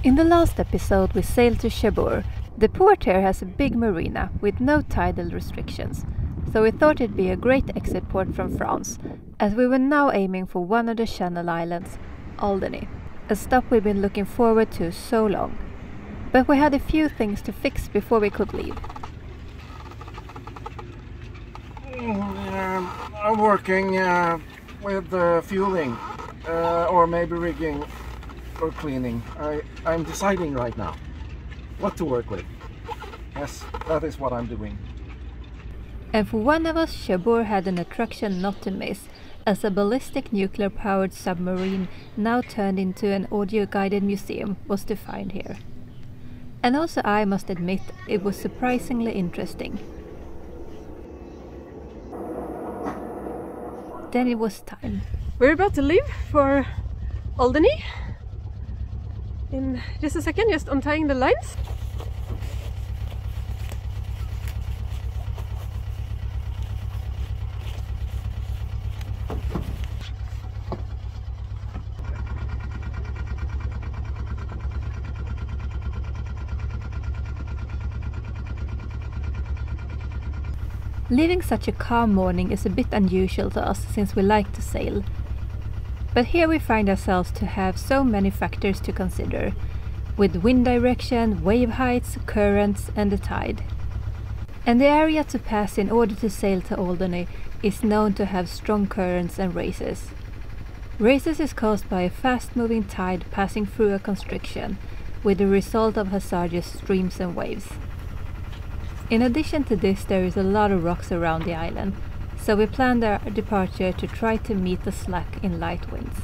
In the last episode we sailed to Cherbourg. The port here has a big marina with no tidal restrictions, so we thought it'd be a great exit port from France, as we were now aiming for one of the Channel Islands, Alderney, a stop we've been looking forward to so long. But we had a few things to fix before we could leave. I'm working with fueling, or maybe rigging or cleaning. I'm deciding right now what to work with. Yes, that is what I'm doing. And for one of us, Cherbourg had an attraction not to miss, as a ballistic nuclear-powered submarine, now turned into an audio-guided museum, was to find here. And also I must admit, it was surprisingly interesting. Then it was time. We're about to leave for Alderney. In just a second, just untying the lines. Leaving such a calm morning is a bit unusual to us since we like to sail. But here we find ourselves to have so many factors to consider, with wind direction, wave heights, currents and the tide. And the area to pass in order to sail to Alderney is known to have strong currents and races. Races is caused by a fast-moving tide passing through a constriction, with the result of hazardous streams and waves. In addition to this, there is a lot of rocks around the island, so we planned our departure to try to meet the slack in light winds.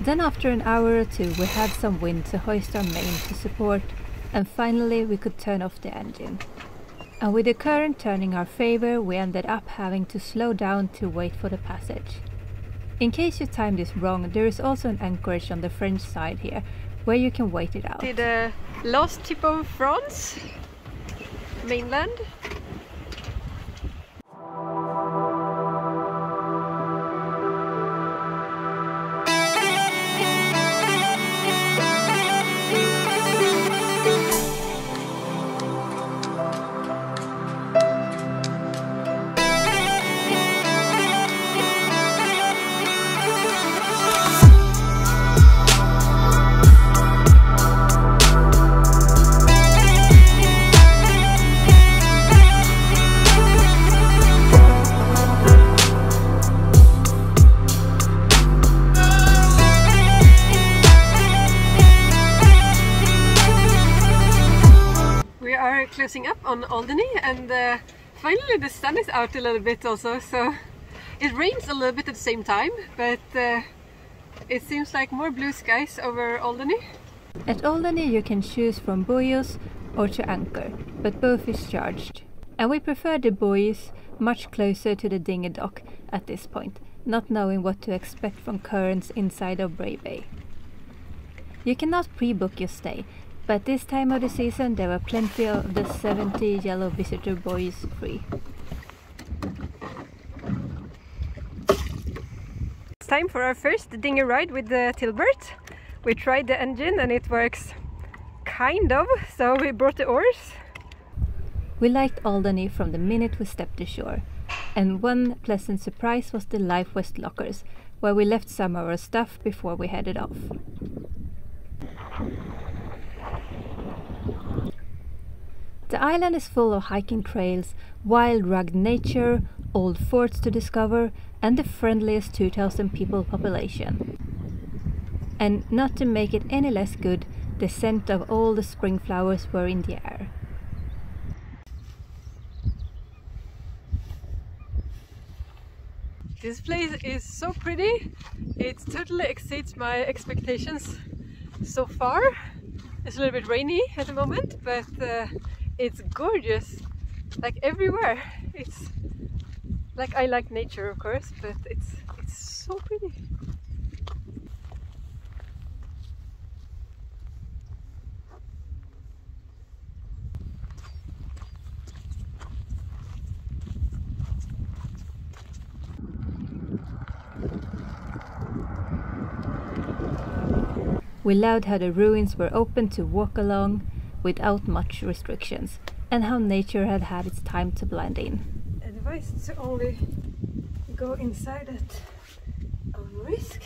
Then after an hour or two we had some wind to hoist our main to support, and finally we could turn off the engine. And with the current turning our favor, we ended up having to slow down to wait for the passage. In case you timed this wrong, there is also an anchorage on the French side here, where you can wait it out. The last tip of France, mainland. Closing up on Alderney, and finally the sun is out a little bit also, so it rains a little bit at the same time, but it seems like more blue skies over Alderney. At Alderney you can choose from buoys or to anchor, but both is charged. And we prefer the buoys much closer to the dinghy dock at this point, not knowing what to expect from currents inside of Bray Bay. You cannot pre-book your stay, but this time of the season there were plenty of the 70 yellow visitor buoys free. It's time for our first dinghy ride with the Tilda. We tried the engine and it works kind of, so we brought the oars. We liked Alderney from the minute we stepped ashore, and one pleasant surprise was the Life Vest lockers, where we left some of our stuff before we headed off. The island is full of hiking trails, wild rugged nature, old forts to discover, and the friendliest 2,000 people population. And not to make it any less good, the scent of all the spring flowers were in the air. This place is so pretty. It totally exceeds my expectations so far. It's a little bit rainy at the moment, but it's gorgeous, like everywhere. It's like, I like nature of course, but it's so pretty. We loved how the ruins were open to walk along without much restrictions, and how nature had had its time to blend in. Advised to only go inside at own risk.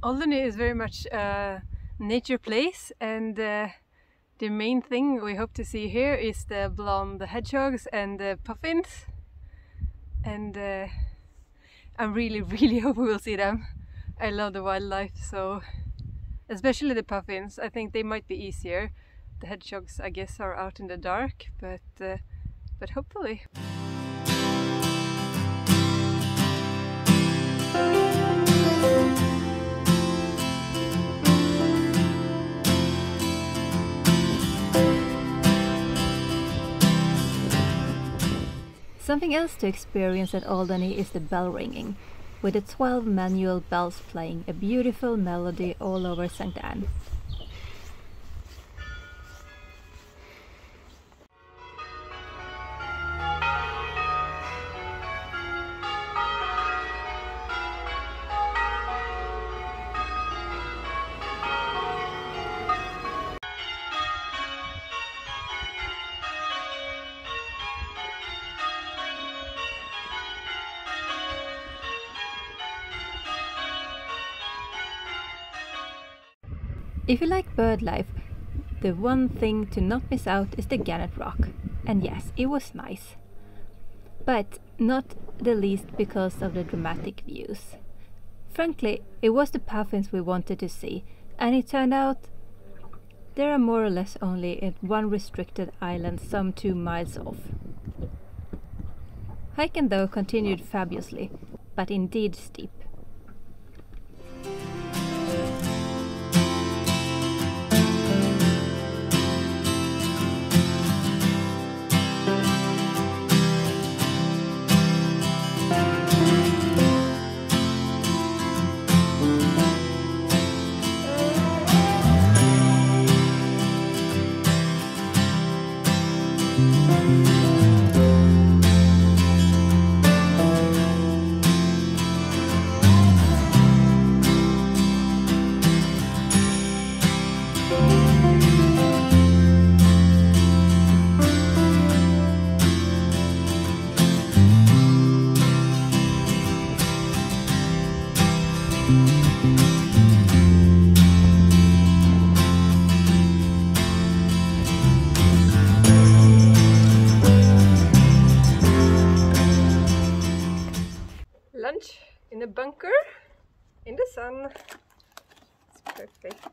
Alderney is very much a nature place, and the main thing we hope to see here is the blonde hedgehogs and the puffins, and I'm really hope we will see them. I love the wildlife, so especially the puffins. I think they might be easier. The hedgehogs, I guess, are out in the dark, but hopefully. Something else to experience at Alderney is the bell ringing, with the 12 manual bells playing a beautiful melody all over St. Anne. If you like bird life, the one thing to not miss out is the Gunnar Rock. And yes, it was nice. But not the least because of the dramatic views. Frankly, it was the puffins we wanted to see, and it turned out there are more or less only at one restricted island some 2 miles off. Hiking though continued fabulously, but indeed steep. Lunch in a bunker in the sun. It's perfect.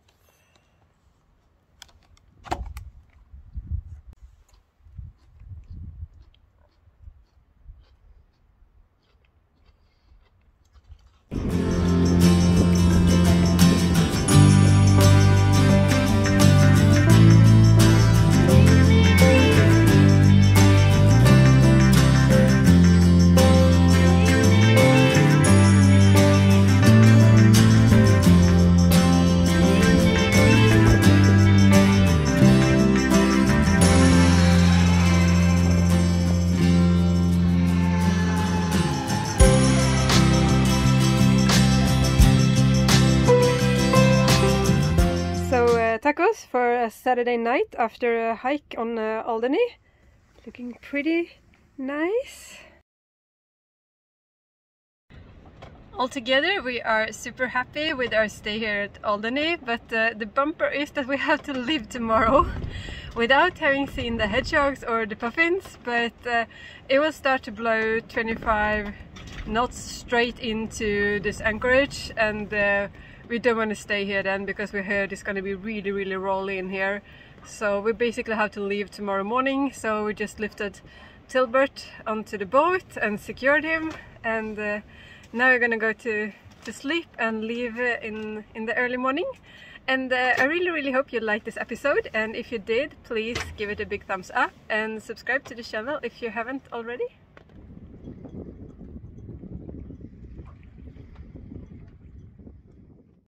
tacos for a Saturday night after a hike on Alderney. Looking pretty nice. Altogether, we are super happy with our stay here at Alderney, but the bumper is that we have to leave tomorrow without having seen the hedgehogs or the puffins, but it will start to blow 25 knots straight into this anchorage, and we don't want to stay here then because we heard it's going to be really rolly in here. So we basically have to leave tomorrow morning, so we just lifted Tilda onto the boat and secured him, and now we're gonna go to sleep and leave in the early morning. And I really hope you liked this episode, and if you did, please give it a big thumbs up and subscribe to the channel if you haven't already.